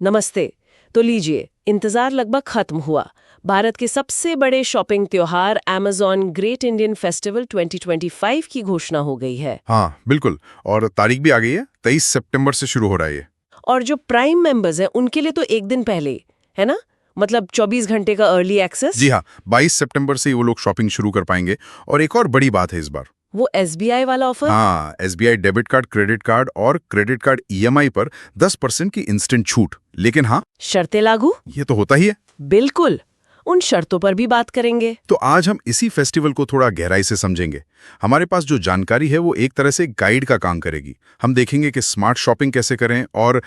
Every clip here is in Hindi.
नमस्ते। तो लीजिए, इंतजार लगभग खत्म हुआ। भारत के सबसे बड़े शॉपिंग त्योहार अमेज़न ग्रेट इंडियन फेस्टिवल 2025 की घोषणा हो गई है। हाँ बिल्कुल। और तारीख भी आ गई है, 23 सितंबर से शुरू हो रहा है ये। और जो प्राइम मेंबर्स हैं उनके लिए तो एक दिन पहले, है ना? मतलब 24 घंटे का अर्ली एक्सेस। जी हाँ, 22 सितंबर से ही वो लोग शॉपिंग शुरू कर पाएंगे। और एक और बड़ी बात है इस बार। वो एसबीआई वाला ऑफर। हाँ, SBI debit card, credit card और क्रेडिट कार्ड ईएमआई पर 10% की इंस्टेंट छूट। लेकिन हाँ, शर्तें लागू। ये तो होता ही है। बिल्कुल, उन शर्तों पर भी बात करेंगे। तो आज हम इसी फेस्टिवल को थोड़ा गहराई से समझेंगे। हमारे पास जो जानकारी है वो एक तरह से गाइड का काम करेगी। हम देखेंगे कि स्मार्ट शॉपिंग कैसे करें और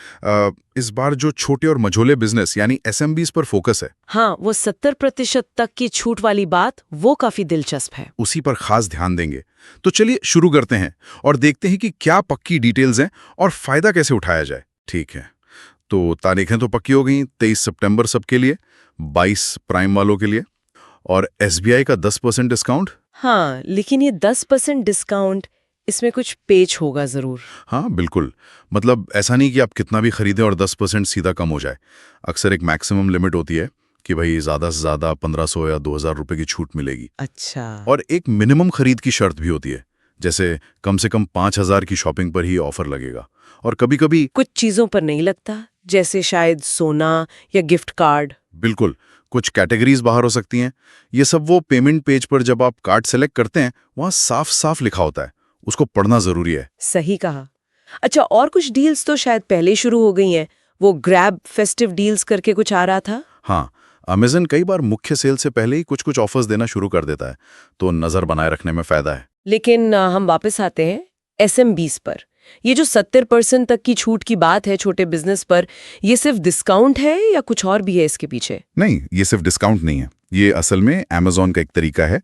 इस बार जो छोटे और मझोले बिजनेस यानी एसएमबीज पर फोकस है। हाँ, वो 70% तक की छूट वाली बात, वो काफी दिलचस्प है। उसी पर खास ध्यान देंगे। तो चलिए शुरू करते हैं और देखते हैं कि क्या पक्की डिटेल्स हैं और फायदा कैसे उठाया जाए। ठीक है, तो तारीखें तो पक्की हो गई। 23 सितंबर सबके लिए, 22 प्राइम वालों के लिए और एसबीआई का 10% डिस्काउंट। हाँ, लेकिन ये 10% डिस्काउंट, इसमें कुछ पेच होगा जरूर। हाँ बिल्कुल, मतलब ऐसा नहीं कि आप कितना भी खरीदें और 10% सीधा कम हो जाए। अक्सर एक मैक्सिमम लिमिट होती है कि भाई ज़्यादा से ज़्यादा 1500 या 2000 रुपये की छूट मिलेगी। अच्छा। और एक मिनिमम खरीद की शर्त भी होती है, जैसे कम से कम 5000 की शॉपिंग पर ही ऑफर लगेगा। और कभी कभी कुछ चीजों पर नहीं लगता, जैसे शायद सोना या गिफ्ट कार्ड। बिल्कुल, कुछ कैटेगरीज बाहर हो सकती हैं। ये सब वो पेमेंट पेज पर जब आप कार्ड सेलेक्ट करते हैं वहाँ साफ साफ लिखा होता है, उसको पढ़ना जरूरी है। सही कहा। अच्छा, और कुछ डील्स तो शायद पहले शुरू हो गई हैं। वो ग्रैब फेस्टिव डील्स करके कुछ आ रहा था। हाँ, अमेज़न कई बार मुख्य सेल से पहले ही कुछ कुछ ऑफर्स देना शुरू कर देता है, तो नज़र बनाए रखने में फ़ायदा है। लेकिन हम वापस आते हैं एसएमबीज पर। ये जो 70% तक की छूट की बात है छोटे बिजनेस पर, ये सिर्फ डिस्काउंट है या कुछ और भी है इसके पीछे? नहीं, ये सिर्फ डिस्काउंट नहीं है। ये असल में अमेज़न का एक तरीका है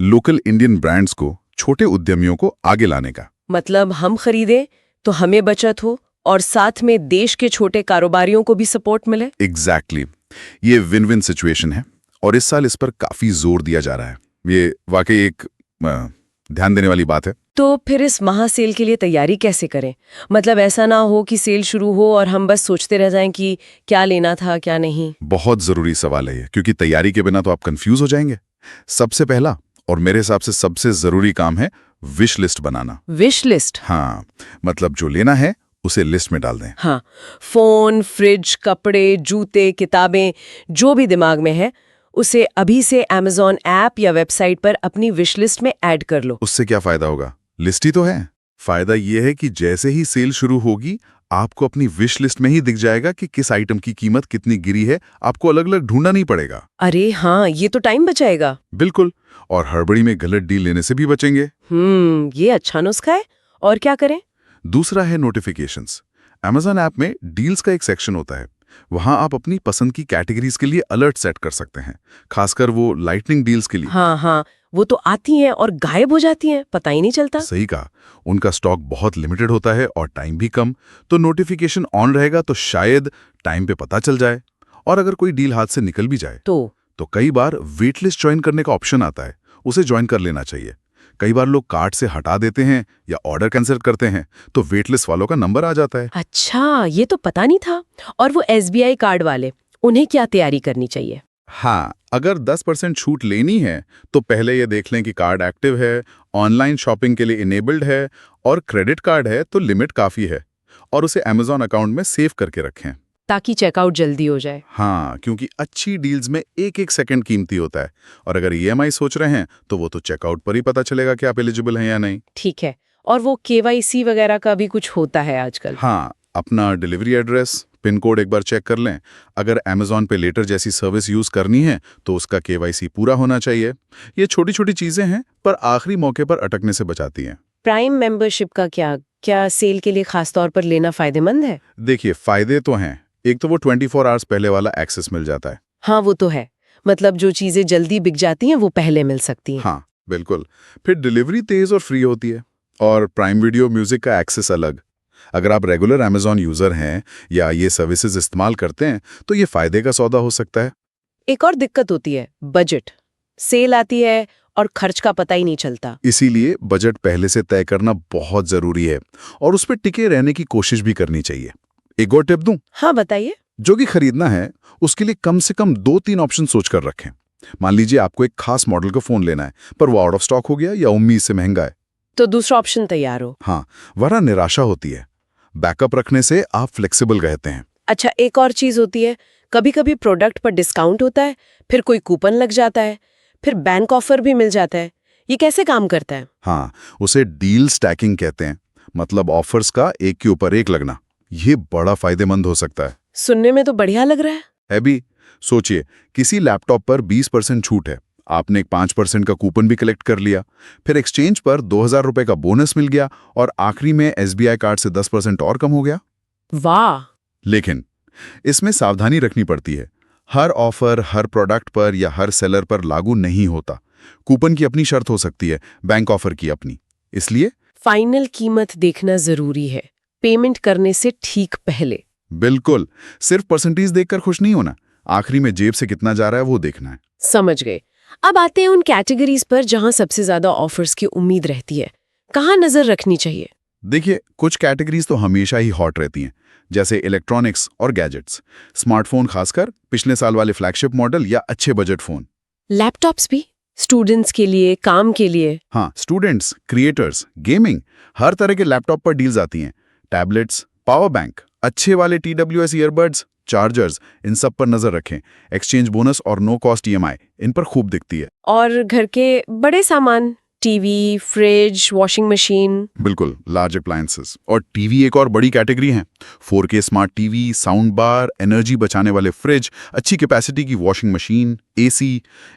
लोकल इंडियन ब्रांड्स को, छोटे उद्यमियों को आगे लाने का। मतलब हम खरीदें तो हमें बचत हो और साथ में देश के छोटे कारोबारियों को भी सपोर्ट मिले। एग्जैक्टली ये विन विन सिचुएशन है और इस साल इस पर काफी जोर दिया जा रहा है। ये वाकई एक ध्यान देने वाली बात है। तो फिर इस महासेल के लिए तैयारी कैसे करें? मतलब ऐसा ना हो कि सेल शुरू हो और हम बस सोचते रह जाएं कि क्या लेना था क्या नहीं। बहुत जरूरी सवाल है ये, क्योंकि तैयारी के बिना तो आप कंफ्यूज हो जाएंगे। सबसे पहला और मेरे हिसाब से सबसे जरूरी काम है विश लिस्ट बनाना। Wish list? हाँ, मतलब जो लेना है उसे लिस्ट में डाल दें। हाँ, फोन, फ्रिज, कपड़े, जूते, किताबें, जो भी दिमाग में है उसे अभी से अमेज़न ऐप या वेबसाइट पर अपनी विश लिस्ट में ऐड कर लो। उससे क्या फायदा होगा? लिस्ट ही तो है। फायदा यह है कि जैसे ही सेल शुरू होगी आपको अपनी विश लिस्ट में ही दिख जाएगा कि किस आइटम की कीमत कितनी गिरी है। आपको अलग अलग ढूंढना नहीं पड़ेगा। अरे हाँ, ये तो टाइम बचाएगा। बिल्कुल, और हड़बड़ी में गलत डील लेने से भी बचेंगे। ये अच्छा नुस्खा है। और क्या करें? दूसरा है नोटिफिकेशंस। अमेज़न ऐप में डील्स का एक सेक्शन होता है, वहां आप अपनी पसंद की कैटेगरीज के लिए अलर्ट सेट कर सकते हैं, खासकर वो लाइटनिंग डील्स के लिए। हाँ हाँ, वो तो आती हैं और गायब हो जाती हैं, पता ही नहीं चलता। सही कहा, उनका स्टॉक बहुत लिमिटेड होता है और टाइम भी कम, तो नोटिफिकेशन ऑन रहेगा तो शायद टाइम पे पता चल जाए। और अगर कोई डील हाथ से निकल भी जाए तो कई बार वेट लिस्ट ज्वाइन करने का ऑप्शन आता है, उसे ज्वाइन कर लेना चाहिए। कई बार लोग कार्ट से हटा देते हैं या ऑर्डर कैंसिल करते हैं तो वेट लिस्ट वालों का नंबर आ जाता है। अच्छा, ये तो पता नहीं था। और वो एसबीआई कार्ड वाले, उन्हें क्या तैयारी करनी चाहिए? हाँ, अगर 10% छूट लेनी है तो पहले ये देख लें कि कार्ड एक्टिव है, ऑनलाइन शॉपिंग के लिए इनेबल्ड है और क्रेडिट कार्ड है तो लिमिट काफ़ी है, और उसे अमेज़न अकाउंट में सेव करके रखें ताकि चेकआउट जल्दी हो जाए। हाँ, क्योंकि अच्छी डील्स में एक एक सेकंड कीमती होता है, और अगर ईएमआई सोच रहे हैं तो वो तो चेकआउट पर ही पता चलेगा कि आप एलिजिबल हैं या नहीं। ठीक है। और वो केवाईसी वगैरह का भी कुछ होता है आजकल? हाँ, अपना डिलीवरी एड्रेस, पिन कोड एक बार चेक कर लें। अगर अमेज़न पे लेटर जैसी सर्विस यूज़ करनी है तो उसका केवाईसी पूरा होना चाहिए। ये छोटी छोटी चीज़ें हैं पर आखिरी मौके पर अटकने से बचाती हैं। प्राइम मेंबरशिप का क्या सेल के लिए खास तौर पर लेना फायदेमंद है? देखिए, फायदे तो हैं। एक तो वो 24 आवर्स पहले वाला एक्सेस मिल जाता है। हाँ, वो तो है। मतलब जो चीजें जल्दी बिक जाती हैं वो पहले मिल सकती हैं। हाँ बिल्कुल, फिर डिलीवरी तेज और फ्री होती है। और प्राइम वीडियो म्यूजिक का एक्सेस अलग। अगर आप रेगुलर अमेज़न यूजर हैं या ये सर्विसेज इस्तेमाल करते हैं तो ये फायदे का सौदा हो सकता है। एक और दिक्कत होती है, बजट। सेल आती है और खर्च का पता ही नहीं चलता। इसीलिए बजट पहले से तय करना बहुत जरूरी है और उस पर टिके रहने की कोशिश भी करनी चाहिए। एक और टिप दूं? हाँ, बताइए। जो कि खरीदना है उसके लिए कम से कम 2-3 ऑप्शन सोचकर रखें। मान लीजिए आपको एक खास मॉडल का फोन लेना है, पर वो आउट ऑफ स्टॉक हो गया या उम्मीद से महंगा है। तो दूसरा ऑप्शन तैयार हो। हाँ, वरना निराशा होती है। बैकअप रखने से आप फ्लेक्सिबल रहते हैं। अच्छा, एक और चीज होती है, कभी कभी प्रोडक्ट पर डिस्काउंट होता है, फिर कोई कूपन लग जाता है, फिर बैंक ऑफर भी मिल जाता है। ये कैसे काम करता है? हाँ, उसे डील स्टैकिंग कहते हैं, मतलब ऑफर्स का एक के ऊपर एक लगना। ये बड़ा फायदेमंद हो सकता है। सुनने में तो बढ़िया लग रहा है। भी सोचिए, किसी लैपटॉप पर 20% छूट है, आपने एक 5% का कूपन भी कलेक्ट कर लिया, फिर एक्सचेंज पर 2000 रुपए का बोनस मिल गया और आखिरी में SBI कार्ड से 10% और कम हो गया। वाह! लेकिन इसमें सावधानी रखनी पड़ती है। हर ऑफर हर प्रोडक्ट पर या हर सेलर पर लागू नहीं होता। कूपन की अपनी शर्त हो सकती है, बैंक ऑफर की अपनी। इसलिए फाइनल कीमत देखना जरूरी है, पेमेंट करने से ठीक पहले। बिल्कुल, सिर्फ परसेंटेज देखकर खुश नहीं होना, आखिरी में जेब से कितना जा रहा है वो देखना है। समझ गए। अब आते हैं उन कैटेगरीज पर जहां सबसे ज्यादा ऑफर्स की उम्मीद रहती है। कहाँ नजर रखनी चाहिए? देखिए, कुछ कैटेगरीज तो हमेशा ही हॉट रहती हैं, जैसे इलेक्ट्रॉनिक्स और गैजेट्स, स्मार्टफोन, खासकर पिछले साल वाले फ्लैगशिप मॉडल या अच्छे बजट फोन। लैपटॉप्स भी? स्टूडेंट्स के लिए, काम के लिए? हाँ, स्टूडेंट्स, क्रिएटर्स, गेमिंग, हर तरह के लैपटॉप पर डील्स आती हैं। टैबलेट्स, पावर बैंक, अच्छे वाले TWS ईयरबड्स, चार्जर्स, इन सब पर नजर रखें। एक्सचेंज बोनस और नो कॉस्ट EMI इन पर खूब दिखती है। और घर के बड़े सामान, टीवी, फ्रिज, वॉशिंग मशीन? बिल्कुल, लार्ज अप्लायंसेस और टीवी एक और बड़ी कैटेगरी है। 4K smart TV, sound bar, energy बचाने वाले फ्रिज, अच्छी कैपेसिटी की वॉशिंग मशीन, AC,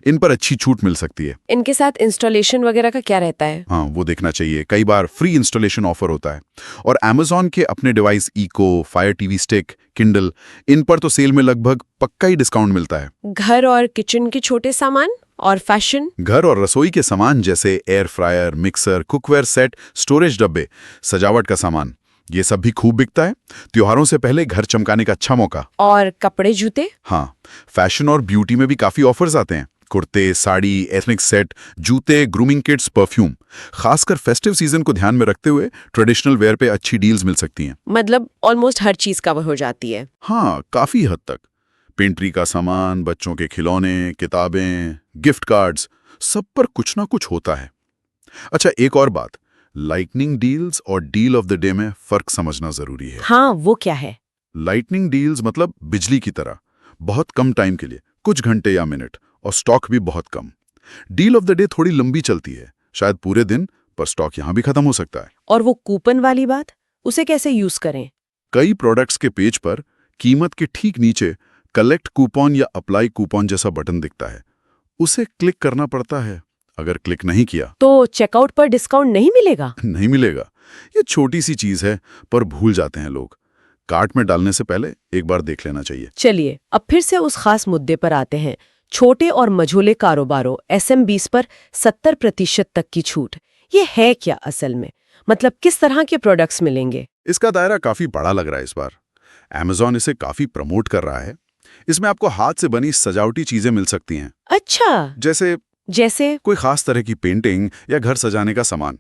इन पर अच्छी छूट मिल सकती है। इनके साथ इंस्टॉलेशन वगैरह का क्या रहता है? हाँ, वो देखना चाहिए। कई बार फ्री इंस्टॉलेशन ऑफर होता है। और Amazon के अपने device Echo, Fire TV stick, Kindle, इन पर तो सेल में लगभग पक्का ही डिस्काउंट मिलता है। घर और किचन के छोटे सामान और फैशन? घर और रसोई के सामान जैसे air fryer, mixer, cookware set, storage डब्बे, सजावट का सामान, ये सब भी खूब बिकता है। त्योहारों से पहले घर चमकाने का अच्छा मौका। और कपड़े, जूते? हाँ, फैशन और ब्यूटी में भी काफी ऑफर्स आते हैं। कुर्ते, साड़ी, एथनिक सेट, जूते, ग्रूमिंग किट्स, परफ्यूम। खासकर फेस्टिव सीजन को ध्यान में रखते हुए ट्रेडिशनल वेयर पे अच्छी डील्स मिल सकती हैं। मतलब ऑलमोस्ट हर चीज कवर हो जाती है। हाँ, काफी हद तक। पेंट्री का सामान, बच्चों के खिलौने, किताबें, गिफ्ट कार्ड्स, सब पर कुछ ना कुछ होता है। अच्छा, एक और बात, लाइटनिंग डील्स और डील ऑफ द डे में फर्क समझना जरूरी है। हाँ, वो क्या है? लाइटनिंग डील्स मतलब बिजली की तरह, बहुत कम टाइम के लिए, कुछ घंटे या मिनट, और स्टॉक भी बहुत कम। डील ऑफ द डे थोड़ी लंबी चलती है, शायद पूरे दिन, पर स्टॉक यहां भी खत्म हो सकता है। और वो कूपन वाली बात, उसे कैसे यूज करें? कई प्रोडक्ट्स के पेज पर कीमत के ठीक नीचे कलेक्ट कूपन या अप्लाई कूपन जैसा बटन दिखता है, उसे क्लिक करना पड़ता है। अगर क्लिक नहीं किया तो चेकआउट पर डिस्काउंट नहीं मिलेगा? नहीं मिलेगा। ये छोटी सी चीज है, पर भूल जाते हैं लोग। कार्ट में डालने से पहले एक बार देख लेना चाहिए। चलिए, अब फिर से उस खास मुद्दे पर आते हैं। छोटे और मझोले कारोबारों, SMBs पर 70% तक की छूट। ये है क्या असल में? मतलब किस तरह के प्रोडक्ट्स मिलेंगे? इसका दायरा काफी बड़ा लग रहा है इस बार। Amazon इसे काफी प्रमोट कर रहा है। इसमें आपको हाथ से बनी सजावटी चीजें मिल सकती हैं। अच्छा, जैसे कोई खास तरह की पेंटिंग या घर सजाने का सामान।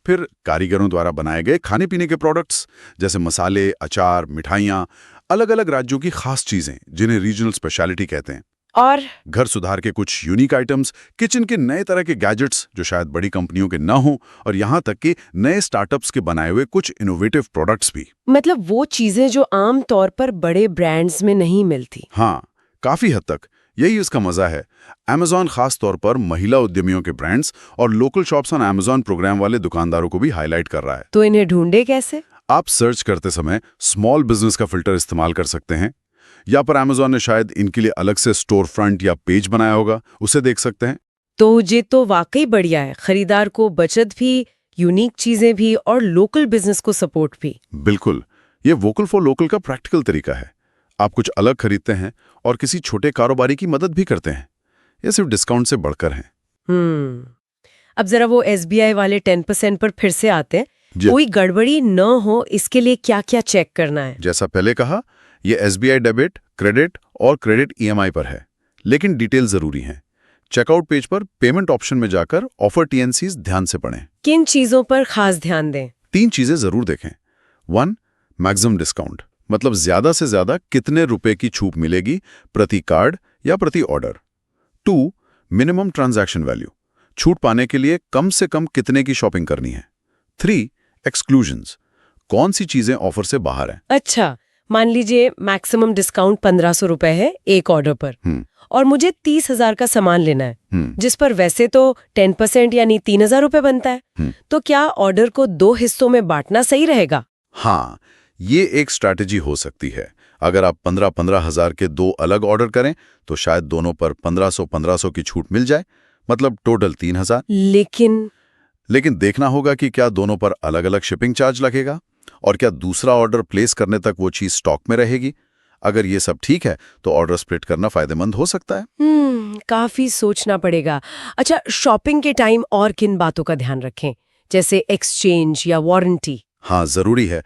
फिर कारीगरों द्वारा बनाए गए खाने पीने के प्रोडक्ट्स, जैसे मसाले, अचार, मिठाइयाँ, अलग अलग राज्यों की खास चीजें जिन्हें रीजनल स्पेशलिटी कहते हैं। और घर सुधार के कुछ यूनिक आइटम्स, किचन के नए तरह के गैजेट्स जो शायद बड़ी कंपनियों के ना हो, और यहाँ तक कि नए स्टार्टअप्स के बनाए हुए कुछ इनोवेटिव प्रोडक्ट्स भी। मतलब वो चीजें जो आम तौर पर बड़े ब्रांड्स में नहीं मिलती। हाँ, काफी हद तक यही उसका मजा है। Amazon खास तौर पर महिला उद्यमियों के ब्रांड्स और local shops on Amazon programme वाले दुकानदारों को भी हाईलाइट कर रहा है। तो इन्हें ढूंढे कैसे? आप सर्च करते समय स्मॉल बिजनेस का फिल्टर इस्तेमाल कर सकते हैं, या पर Amazon ने शायद इनके लिए अलग से स्टोर फ्रंट या पेज बनाया होगा, उसे देख सकते हैं। तो ये तो वाकई बढ़िया है। खरीदार को बचत भी, यूनिक चीजें भी और लोकल बिजनेस को सपोर्ट भी। बिल्कुल, ये वोकल फॉर लोकल का प्रैक्टिकल तरीका है। आप कुछ अलग खरीदते हैं और किसी छोटे कारोबारी की मदद भी करते हैं। ये सिर्फ डिस्काउंट से बढ़कर है। अब जरा वो SBI वाले 10% पर फिर से आते हैं। कोई गड़बड़ी न हो, इसके लिए क्या क्या चेक करना है? जैसा पहले कहा, ये SBI डेबिट, क्रेडिट और क्रेडिट EMI पर है, लेकिन डिटेल जरूरी है। चेकआउट पेज पर पेमेंट ऑप्शन में जाकर ऑफर TNCs ध्यान से पढ़ें। किन चीजों पर खास ध्यान दें? 3 चीजें जरूर देखें। 1. मैक्सिमम डिस्काउंट, मतलब ज्यादा से ज्यादा कितने रुपए की छूट मिलेगी प्रति कार्ड या प्रति ऑर्डर। 2. मिनिमम ट्रांजैक्शन वैल्यू, छूट पाने के लिए कम से कम कितने की शॉपिंग करनी है। 3. एक्सक्लूजन्स, कौन सी चीजें ऑफर से बाहर हैं। अच्छा, मान लीजिए मैक्सिमम डिस्काउंट 1500 रुपए है एक ऑर्डर पर और मुझे 30,000 का सामान लेना है जिस पर वैसे तो 10% यानी 3,000 रुपए बनता है। तो क्या ऑर्डर को 2 हिस्सों में बांटना सही रहेगा? हाँ, ये एक स्ट्रैटेजी हो सकती है। अगर आप 15-15 हजार के 2 अलग ऑर्डर करें तो शायद दोनों पर 1500 की छूट मिल जाए, मतलब टोटल 3,000। लेकिन देखना होगा कि क्या दोनों पर अलग अलग शिपिंग चार्ज लगेगा और क्या दूसरा ऑर्डर प्लेस करने तक वो चीज स्टॉक में रहेगी। अगर ये सब ठीक है तो ऑर्डर स्प्लिट करना फायदेमंद हो सकता है। काफी सोचना पड़ेगा। अच्छा, शॉपिंग के टाइम और किन बातों का ध्यान रखें, जैसे एक्सचेंज या वारंटी? हाँ, जरूरी है।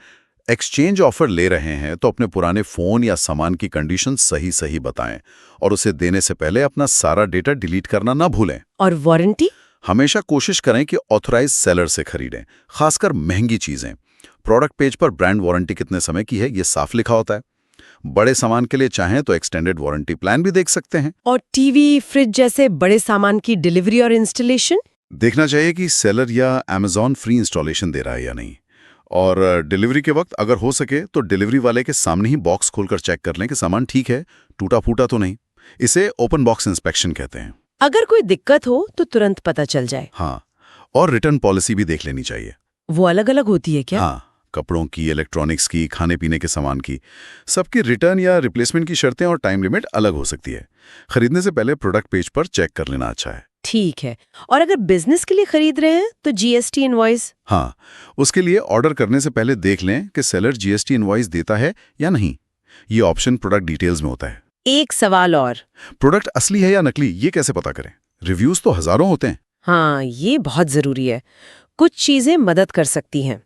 एक्सचेंज ऑफर ले रहे हैं तो अपने पुराने फोन या सामान की कंडीशन सही बताएं और उसे देने से पहले अपना सारा डेटा डिलीट करना ना भूलें। और वारंटी? हमेशा कोशिश करें कि ऑथराइज सेलर से खरीदें, खासकर महंगी चीजें। प्रोडक्ट पेज पर ब्रांड वारंटी कितने समय की है ये साफ लिखा होता है। बड़े सामान के लिए चाहें तो एक्सटेंडेड वारंटी प्लान भी देख सकते हैं। और टीवी, फ्रिज जैसे बड़े सामान की डिलीवरी और इंस्टॉलेशन? देखना चाहिए कि सेलर या Amazon फ्री इंस्टॉलेशन दे रहा है या नहीं। और डिलीवरी के वक्त अगर हो सके तो डिलीवरी वाले के सामने ही बॉक्स खोलकर चेक कर लें कि सामान ठीक है, टूटा फूटा तो नहीं। इसे ओपन बॉक्स इंस्पेक्शन कहते हैं। अगर कोई दिक्कत हो तो तुरंत पता चल जाए। हाँ, और रिटर्न पॉलिसी भी देख लेनी चाहिए। वो अलग अलग होती है क्या? हाँ, कपड़ों की, इलेक्ट्रॉनिक्स की, खाने पीने के सामान की, सबकी रिटर्न या रिप्लेसमेंट की शर्तें और टाइम लिमिट अलग हो सकती है। खरीदने से पहले प्रोडक्ट पेज पर चेक कर लेना अच्छा है। ठीक है। और अगर बिजनेस के लिए खरीद रहे हैं तो जीएसटी इनवॉइस? हाँ, उसके लिए ऑर्डर करने से पहले देख लें कि सेलर जीएसटी इनवॉइस देता है या नहीं। ये ऑप्शन प्रोडक्ट डिटेल्स में होता है। एक सवाल और, प्रोडक्ट असली है या नकली ये कैसे पता करें? रिव्यूज तो हजारों होते हैं। हाँ, ये बहुत जरूरी है। कुछ चीजें मदद कर सकती हैं।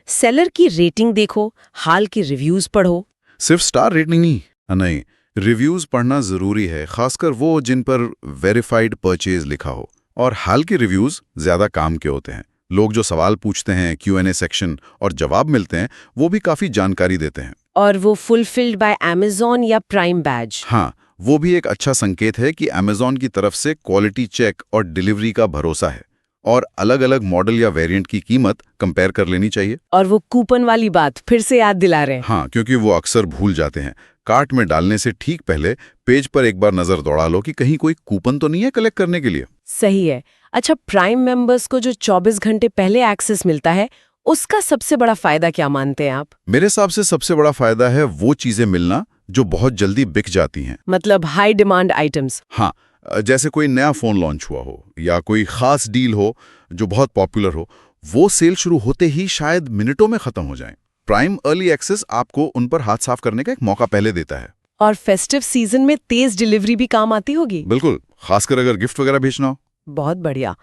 सेलर की रेटिंग देखो, हाल की रिव्यूज पढ़ो। सिर्फ स्टार रेटिंग नहीं, रिव्यूज पढ़ना जरूरी है, खासकर वो जिन पर वेरीफाइड परचेज लिखा हो। और हाल के रिव्यूज ज्यादा काम के होते हैं। लोग जो सवाल पूछते हैं, Q&A सेक्शन और जवाब मिलते हैं, वो भी काफी जानकारी देते हैं। और वो फुलफिल्ड बाय Amazon या प्राइम बैज? हाँ, वो भी एक अच्छा संकेत है कि Amazon की तरफ से क्वालिटी चेक और डिलीवरी का भरोसा है। और अलग अलग मॉडल या वेरिएंट की कीमत कंपेयर कर लेनी चाहिए। और वो कूपन वाली बात फिर से याद दिला रहे हैं। हाँ, क्योंकि वो अक्सर भूल जाते हैं। कार्ट में डालने से ठीक पहले पेज पर एक बार नजर दौड़ा लो कि कहीं कोई कूपन तो नहीं है कलेक्ट करने के लिए। सही है। अच्छा, प्राइम मेंबर्स को जो 24 घंटे पहले एक्सेस मिलता है, उसका सबसे बड़ा फायदा क्या मानते हैं आप? मेरे हिसाब से सबसे बड़ा फायदा है वो चीजें मिलना जो बहुत जल्दी बिक जाती हैं। मतलब हाई डिमांड आइटम्स? हाँ, जैसे कोई नया फोन लॉन्च हुआ हो या कोई खास डील हो जो बहुत पॉपुलर हो, वो सेल शुरू होते ही शायद मिनटों में खत्म हो जाए। प्राइम अर्ली एक्सेस आपको उन पर हाथ साफ करने का एक मौका पहले देता है। और फेस्टिव सीजन में तेज डिलीवरी भी काम आती होगी? बिल्कुल, खासकर अगर गिफ्ट वगैरह भेजना हो। बहुत बढ़िया।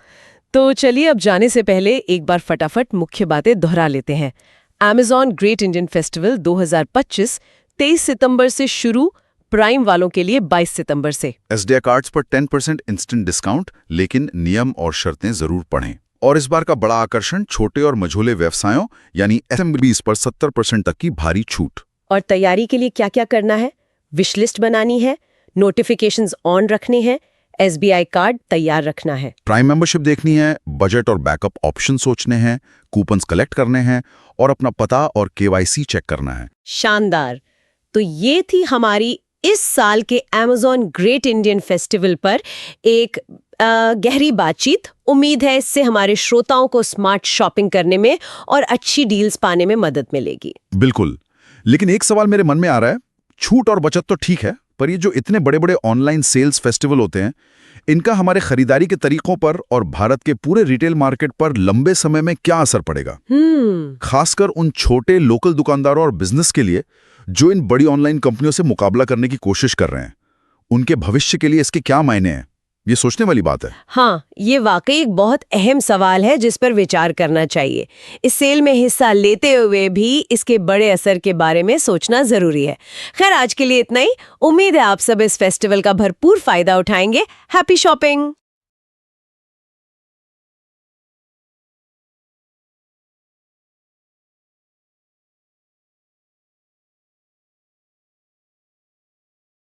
तो चलिए, अब जाने से पहले एक बार फटाफट मुख्य बातें दोहरा लेते हैं। Amazon ग्रेट इंडियन फेस्टिवल 2025 23 सितंबर से शुरू, प्राइम वालों के लिए 22 सितंबर से। SDI कार्ड्स पर 10% इंस्टेंट डिस्काउंट, लेकिन नियम और शर्तें जरूर पढ़ें। और इस बार का बड़ा आकर्षण छोटे और मझोले व्यवसायों यानी SMBs पर 70% तक की भारी छूट। और तैयारी के लिए क्या क्या करना है? विश लिस्ट बनानी है, नोटिफिकेशंस ऑन रखने हैं, SBI कार्ड तैयार रखना है, प्राइम मेंबरशिप देखनी है, बजट और बैकअप ऑप्शन सोचने हैं, कूपन्स कलेक्ट करने हैं और अपना पता और KYC चेक करना है। शानदार। तो ये थी हमारी इस साल के Amazon ग्रेट इंडियन फेस्टिवल पर एक गहरी बातचीत। उम्मीद है इससे हमारे श्रोताओं को स्मार्ट शॉपिंग करने में और अच्छी डील्स पाने में मदद मिलेगी। बिल्कुल, लेकिन एक सवाल मेरे मन में आ रहा है। छूट और बचत तो ठीक है, पर ये जो इतने बड़े बड़े ऑनलाइन सेल्स फेस्टिवल होते हैं, इनका हमारे खरीदारी के तरीकों पर और भारत के पूरे रिटेल मार्केट पर लंबे समय में क्या असर पड़ेगा? खासकर उन छोटे लोकल दुकानदारों और बिजनेस के लिए जो इन बड़ी ऑनलाइन कंपनियों से मुकाबला करने की कोशिश कर रहे हैं। उनके भविष्य के लिए इसके क्या मायने हैं? ये सोचने वाली बात है। हाँ, ये वाकई एक बहुत अहम सवाल है जिस पर विचार करना चाहिए। इस सेल में हिस्सा लेते हुए भी इसके बड़े असर के बारे में सोचना जरूरी है। खैर, आज के लिए इतना ही। उम्मीद है आप सब इस फेस्टिवल का भरपूर फायदा उठाएंगे। Happy shopping.